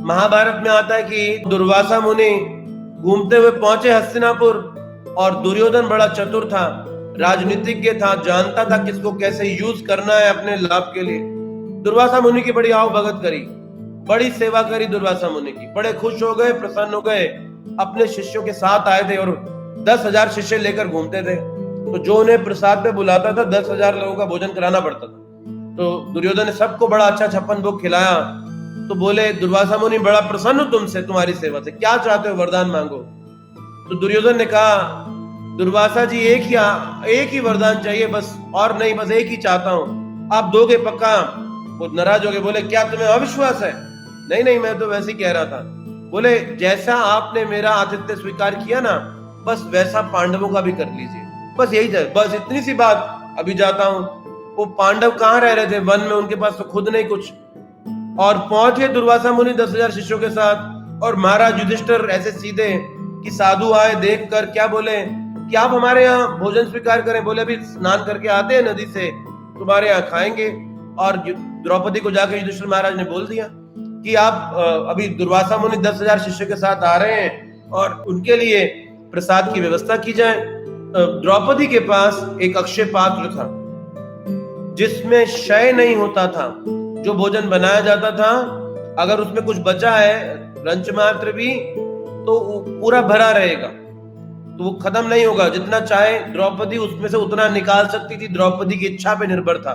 महाभारत में आता है कि दुर्वासा मुनि घूमते हुए पहुंचे हस्तिनापुर, और दुर्योधन बड़ा चतुर था, राजनीतिज्ञ था, जानता था किसको कैसे यूज करना है अपने लाभ के लिए। दुर्वासा मुनि की बड़ी आओ भगत करी, बड़ी सेवा करी दुर्वासा मुनि की, बड़े खुश हो गए, प्रसन्न हो गए। अपने शिष्यों के साथ आए थे और 10,000 शिष्य लेकर घूमते थे, तो जो उन्हें प्रसाद पे बुलाता था 10,000 लोगों का भोजन कराना पड़ता था। तो दुर्योधन ने सबको बड़ा अच्छा 56 भोग खिलाया। तो बोले दुर्वासा मुनि बड़ा प्रसन्न हूं तुमसे, तुम्हारी सेवा से, क्या चाहते हो वरदान मांगो। तो दुर्योधन ने कहा दुर्वासा जी एक ही वरदान चाहिए बस, और नहीं, बस एक ही चाहता हूं, आप दोगे पक्का। वो नाराज हो गए, बोले क्या तुम्हें अविश्वास है? नहीं नहीं, मैं तो वैसे ही कह रहा था। बोले जैसा आपने मेरा आतिथ्य स्वीकार किया ना, बस वैसा पांडवों का भी कर लीजिए, बस यही जाए, बस इतनी सी बात, अभी जाता हूं। वो पांडव कहाँ रह रहे थे? वन में, उनके पास तो खुद नहीं कुछ। और पहुंचे दुर्वासा मुनि 10,000 शिष्यों के साथ, और महाराज युधिष्ठिर ऐसे सीधे कि साधु आए, देख कर क्या बोले कि आप हमारे यहाँ भोजन स्वीकार करें। बोले अभी स्नान करके आते हैं नदी से, तुम्हारे यहाँ खाएंगे। और द्रौपदी को जाकर युधिष्ठिर महाराज ने बोल दिया कि आप अभी दुर्वासा मुनि 10,000 शिष्य के साथ आ रहे हैं और उनके लिए प्रसाद की व्यवस्था की जाए। द्रौपदी के पास एक अक्षय पात्र था जिसमें क्षय नहीं होता था। जो भोजन बनाया जाता था, अगर उसमें कुछ बचा है रंच मात्र भी, तो पूरा भरा रहेगा, तो वो खत्म नहीं होगा। जितना चाहे द्रौपदी उसमें से उतना निकाल सकती थी, द्रौपदी की इच्छा पे निर्भर था।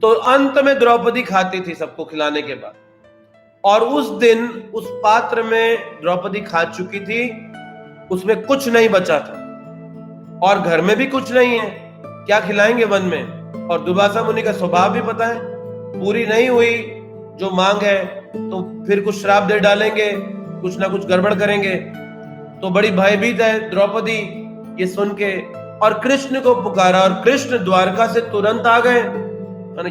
तो अंत में द्रौपदी खाती थी सबको खिलाने के बाद। और उस दिन उस पात्र में द्रौपदी खा चुकी थी, उसमें कुछ नहीं बचा था, और घर में भी कुछ नहीं है, क्या खिलाएंगे वन में। और दुर्वासा मुनि का स्वभाव भी पता है, पूरी नहीं हुई जो मांग है तो फिर कुछ श्राप दे डालेंगे, कुछ ना कुछ गड़बड़ करेंगे। तो बड़ी भयभीत है द्रौपदी ये सुन के, और कृष्ण को पुकारा, और कृष्ण द्वारका से तुरंत आ गए।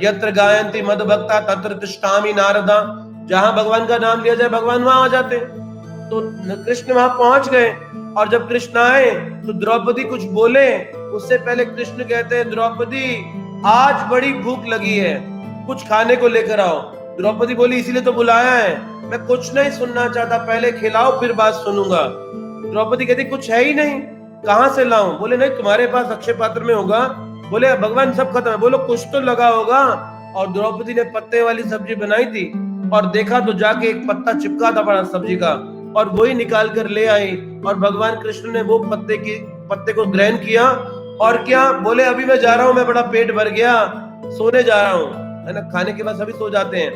यत्र गायन्ति मद भक्ता तत्र तिष्ठामि नारदा, जहां भगवान का नाम लिया जाए भगवान वहां आ जाते। तो कृष्ण वहां पहुंच गए, और जब कृष्ण आए तो द्रौपदी कुछ बोले उससे पहले कृष्ण कहते हैं द्रौपदी आज बड़ी भूख लगी है, कुछ खाने को लेकर आओ। द्रौपदी बोली इसीलिए तो बुलाया है, मैं कुछ नहीं सुनना चाहता, पहले खिलाओ फिर बात सुनूंगा। द्रौपदी कहती कुछ है ही नहीं, कहां से लाऊं? बोले नहीं, तुम्हारे पास अक्षय पात्र में होगा। बोले भगवान सब खत्म है। बोलो कुछ तो लगा होगा। और द्रौपदी ने पत्ते वाली सब्जी बनाई थी, और देखा तो जाके एक पत्ता चिपका था बड़ा सब्जी का, और वही निकाल कर ले आई। और भगवान कृष्ण ने वो पत्ते को ग्रहण किया, और क्या बोले अभी मैं जा रहा हूं, मैं बड़ा पेट भर गया, सोने जा रहा हूं, है ना, खाने के बाद सभी सो जाते हैं।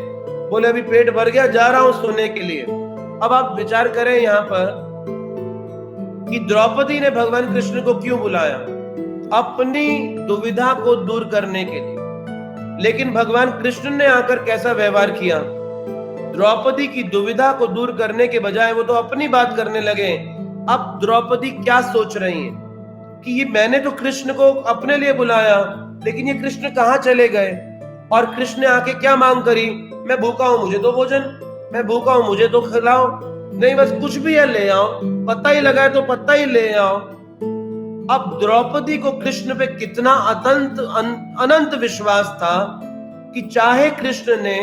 बोले अभी पेट भर गया, जा रहा हूं सोने के लिए। अब आप विचार करें यहाँ पर कि द्रौपदी ने भगवान कृष्ण को क्यों बुलाया? अपनी दुविधा को दूर करने के लिए। लेकिन भगवान कृष्ण ने आकर कैसा व्यवहार किया? द्रौपदी की दुविधा को दूर करने के बजाय वो तो अपनी बात करने लगे। अब द्रौपदी क्या सोच रही है कि ये मैंने तो कृष्ण को अपने लिए बुलाया, लेकिन ये कृष्ण कहाँ चले गए? और कृष्ण ने आके क्या मांग करी? मैं भूखा हूं, मुझे तो भोजन, मैं भूखा हूं, मुझे तो खिलाओ। नहीं, बस कुछ भी है ले आओ, पत्ता ही लगा है तो पत्ता ही ले आओ। अब द्रौपदी को कृष्ण पे कितना अनंत विश्वास था कि चाहे कृष्ण ने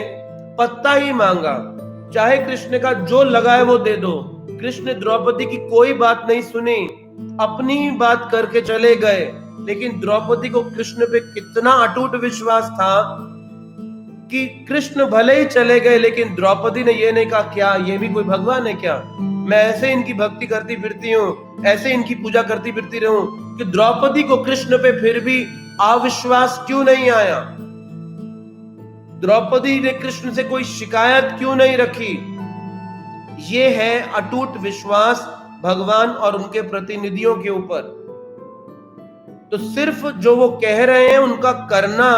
पत्ता ही मांगा, चाहे कृष्ण का जो लगा है वो दे दो, कृष्ण द्रौपदी की कोई बात नहीं सुनी, अपनी बात करके चले गए। लेकिन द्रौपदी को कृष्ण पे कितना अटूट विश्वास था कि कृष्ण भले ही चले गए, लेकिन द्रौपदी ने ये नहीं कहा क्या ये भी कोई भगवान है क्या, मैं ऐसे इनकी भक्ति करती फिरती हूँ, ऐसे इनकी पूजा करती फिरती रहूं। कि द्रौपदी को कृष्ण पे फिर भी अविश्वास क्यों नहीं आया? द्रौपदी ने कृष्ण से कोई शिकायत क्यों नहीं रखी? ये है अटूट विश्वास भगवान और उनके प्रतिनिधियों के ऊपर। तो सिर्फ जो वो कह रहे हैं उनका करना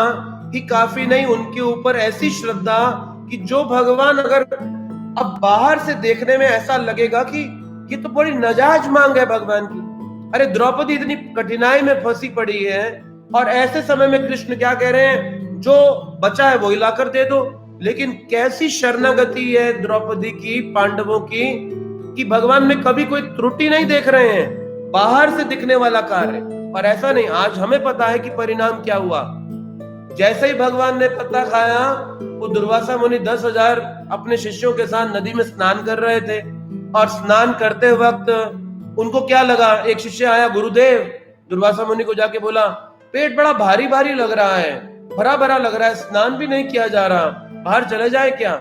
ही काफी नहीं, उनके ऊपर ऐसी श्रद्धा कि जो भगवान अगर अब बाहर से देखने में ऐसा लगेगा कि ये तो बड़ी नाजायज मांग है भगवान की। अरे द्रौपदी इतनी कठिनाई में फंसी पड़ी है, और ऐसे समय में कृष्ण क्या कह रहे हैं, जो बचा है वही लाकर दे दो। लेकिन कैसी शरणागति है द्रौपदी की, पांडवों की, कि भगवान में कभी कोई त्रुटि नहीं देख रहे हैं, बाहर से दिखने वाला कार्य। और ऐसा नहीं, आज हमें पता है कि परिणाम क्या हुआ। जैसे ही भगवान ने पत्ता खाया, वो दुर्वासा मुनि 10,000 अपने शिष्यों के साथ नदी में स्नान कर रहे थे, और स्नान करते वक्त उनको क्या लगा, एक शिष्य आया, गुरुदेव, दुर्वासा मुनि को जाके बोला, पेट बड़ा भारी भारी लग रहा है, भरा भरा लग रहा है, स्नान भी नहीं किया जा रहा, बाहर चले जाए क्या?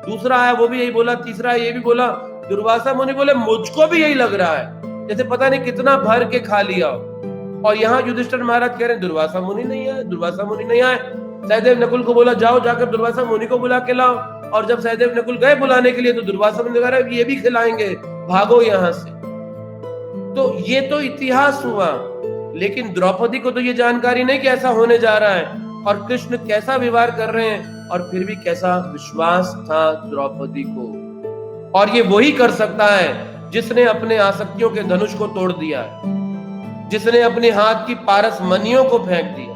दूसरा आया, वो भी यही बोला, तीसरा ये भी बोला। दुर्वासा मुनि बोले, मुझको भी यही लग रहा है, जैसे पता नहीं कितना भर के खा लिया। और यहाँ युधिष्ठिर महाराज कह रहे हैं, दुर्वासा मुनि नहीं आए, दुर्वासा मुनि नहीं आए। सहदेव नकुल को बोला, जाओ जाकर दुर्वासा मुनि को बुला के लाओ। और जब सहदेव नकुल गए बुलाने के लिए, तो दुर्वासा मुनि कह रहे, ये भी खिलाएंगे, भागो यहाँ से। तो ये तो इतिहास हुआ, लेकिन द्रौपदी को तो ये जानकारी नहीं कि ऐसा होने जा रहा है, और कृष्ण कैसा व्यवहार कर रहे हैं, और फिर भी कैसा विश्वास था द्रौपदी को। और ये वही कर सकता है जिसने अपने आसक्तियों के धनुष को तोड़ दिया है, जिसने अपने हाथ की पारस मनियों को फेंक दिया।